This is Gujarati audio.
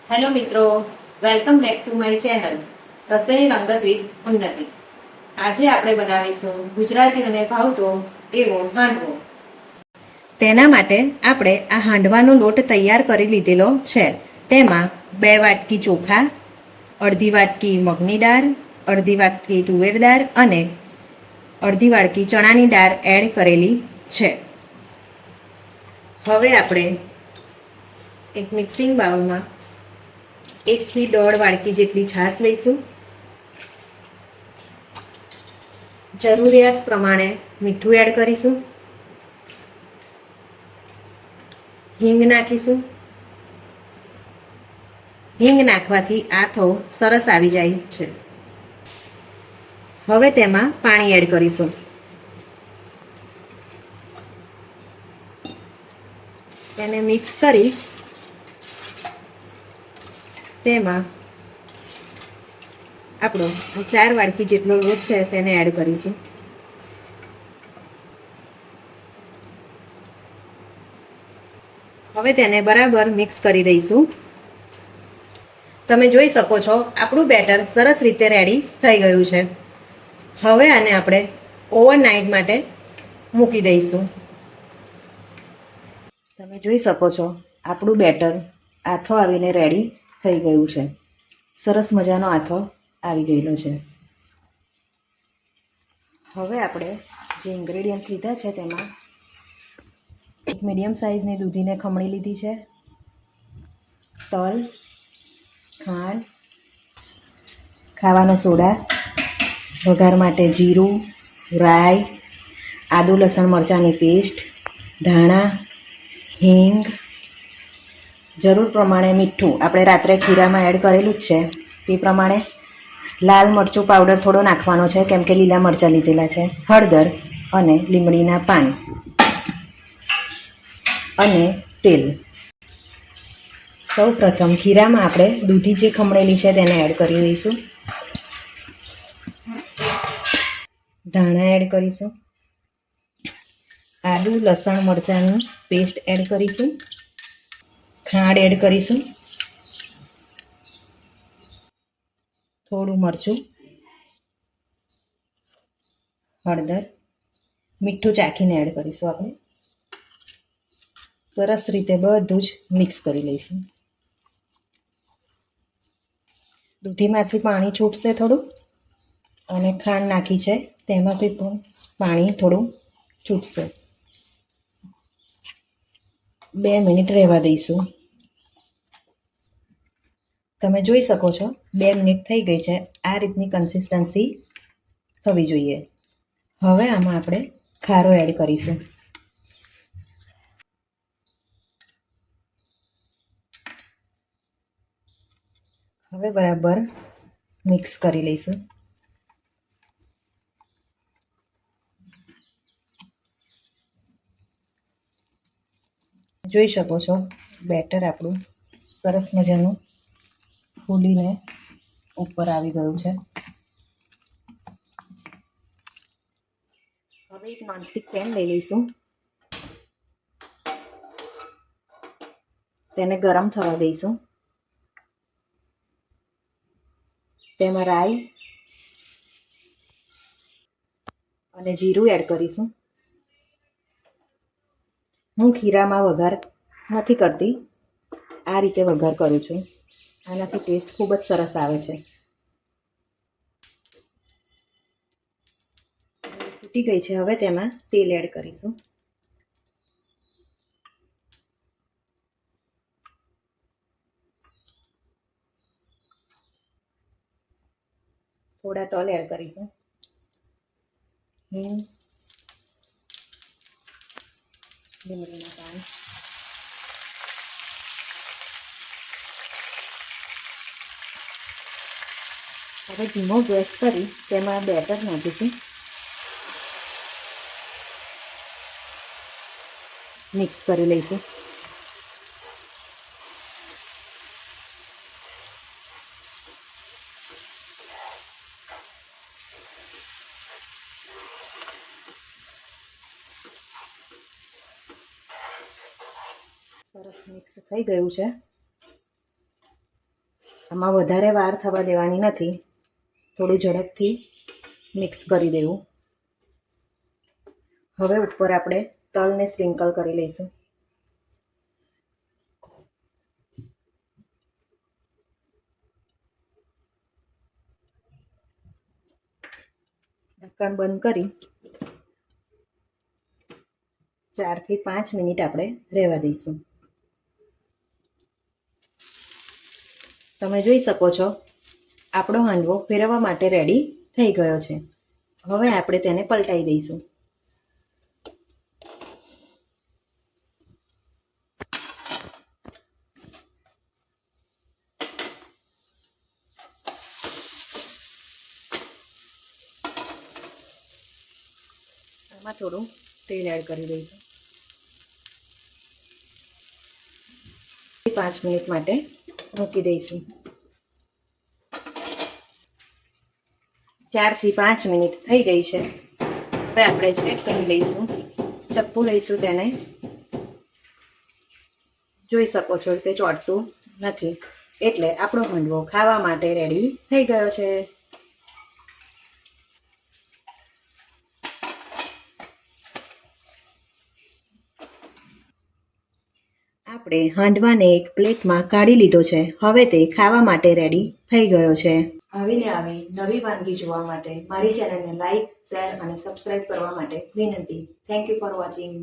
હેલો મિત્રો, welcome back to my channel રસોઈની રંગત વિથ ઉન્નતિ. આજે આપણે બનાવીશું ગુજરાતીઓને ભાવતો એવો હાંડવો. તેના માટે આપણે આ હાંડવાનો લોટ તૈયાર કરી લીધેલો છે. તેમાં 2 વાટકી ચોખા, અડધી વાટકી મગની દાળ, અડધી વાટકી તુવેર દાળ અને અડધી વાટકી ચણાની દાળ એડ કરેલી છે. હવે આપણે એક મિક્સિંગ બાઉલમાં 1 થી 1.5 વાટકી જેટલી છાશ લઈશું. જરૂરિયાત પ્રમાણે મીઠું એડ કરીશું. હિંગ નાખીશું. હિંગ નાખવાથી આથો સરસ આવી જાય છે. હવે તેમાં પાણી એડ કરીશું. તેને મિક્સ કરી તેમાં આપણો 4 વાટકી જેટલો લોટ છે તેને એડ કરીશું. હવે તેને બરાબર મિક્સ કરી દઈશું. તમે જોઈ શકો છો આપણું બેટર સરસ રીતે રેડી થઈ ગયું છે. હવે આને આપણે ઓવરનાઇટ માટે મૂકી દઈશું. તમે જોઈ શકો છો આપણું બેટર આથો આવીને રેડી થઈ ગયું છે. સરસ મજાનો આથો આવી ગયેલો છે. હવે આપણે જે ઇન્ગ્રેડિયન્ટ્સ લીધા છે તેમાં એક મીડિયમ સાઇઝની દૂધીને ખમણી લીધી છે, તલ, ખાંડ, ખાવાનો સોડા, વઘાર માટે જીરું, રાઈ, આદુ લસણ મરચાંની પેસ્ટ, ધાણા, હિંગ, જરૂર પ્રમાણે મીઠું આપણે રાત્રે ખીરામાં એડ કરેલું જ છે તે પ્રમાણે, લાલ મરચું પાવડર થોડો નાખવાનો છે કેમ કે લીલા મરચાં લીધેલા છે, હળદર અને લીમડીના પાન અને તેલ. સૌ પ્રથમ ખીરામાં આપણે દૂધી જે ખમણેલી છે તેને એડ કરી દઈશું. ધાણા એડ કરીશું. આદુ લસણ મરચાંની પેસ્ટ એડ કરીશું. ખાંડ એડ કરીશું. થોડું મરચું, હળદર, મીઠું ચાખીને એડ કરીશું. આપણે સરસ રીતે બધું જ મિક્સ કરી લઈશું. દૂધીમાંથી પાણી છૂટશે થોડું અને ખાંડ નાખી છે તેમાંથી પણ પાણી થોડું છૂટશે. 2 મિનિટ રહેવા દઈશું. તમે જોઈ શકો છો 2 મિનિટ થઈ ગઈ છે. આ રીતની કન્સિસ્ટન્સી થવી જોઈએ. હવે આમાં આપણે ખારો એડ કરીશું. હવે બરાબર મિક્સ કરી લઈશું. જોઈ શકો છો બેટર આપણું સરસ મજાનું ફૂલીને ઉપર આવી ગયું છે. હવે એક નોનસ્ટિક પેન લઈ લઈશું. તેને ગરમ થવા દઈશું. તેમાં રાઈ અને જીરું એડ કરીશું. હું ખીરામાં વઘાર નથી કરતી, આ રીતે વઘાર કરું છું. આનાથી ટેસ્ટ ખૂબ જ સરસ આવે છે. ફૂટી ગઈ છે. હવે તેમાં તેલ એડ કરીશું. થોડા તલ એડ કરીશું. હિંગ, લીમડીના પાન, હવે ધીમો ગેસ કરી તેમાં બેટર નાખીશું. મિક્સ કરી લઈશું. સરસ મિક્સ થઈ ગયું છે. આમાં વધારે વાર થવા દેવાની નથી, થોડું ઝડપથી મિક્સ કરી દેવું. હવે ઉપર આપણે તલને સ્પ્રિંકલ કરી લઈશું. ઢક્કણ બંધ કરી 4 થી 5 મિનિટ આપણે રહેવા દઈશું. તમે જોઈ શકો છો આપણો હાંડવો ફેરવવા માટે રેડી થઈ ગયો છે. હવે આપણે તેને પલટાઈ દઈશું. આમાં થોડું તેલ એડ કરી દઈશું. 5 મિનિટ માટે મૂકી દઈશું. 4 થી 5 મિનિટ થઈ ગઈ છે. હવે આપણે ચેક કરી લઈશું. ચપ્પુ લઈશું, તેને જોઈ શકો છો તે ચોંટતું નથી, એટલે આપણો હાંડવો ખાવા માટે રેડી થઈ ગયો છે. આપણે હાંડવાને એક પ્લેટમાં કાઢી લીધો છે. હવે તે ખાવા માટે રેડી થઈ ગયો છે. આવીને આવી નવી વાનગી જોવા માટે મારી ચેનલને લાઈક, શેર અને સબસ્ક્રાઇબ કરવા માટે વિનંતી. Thank you for watching.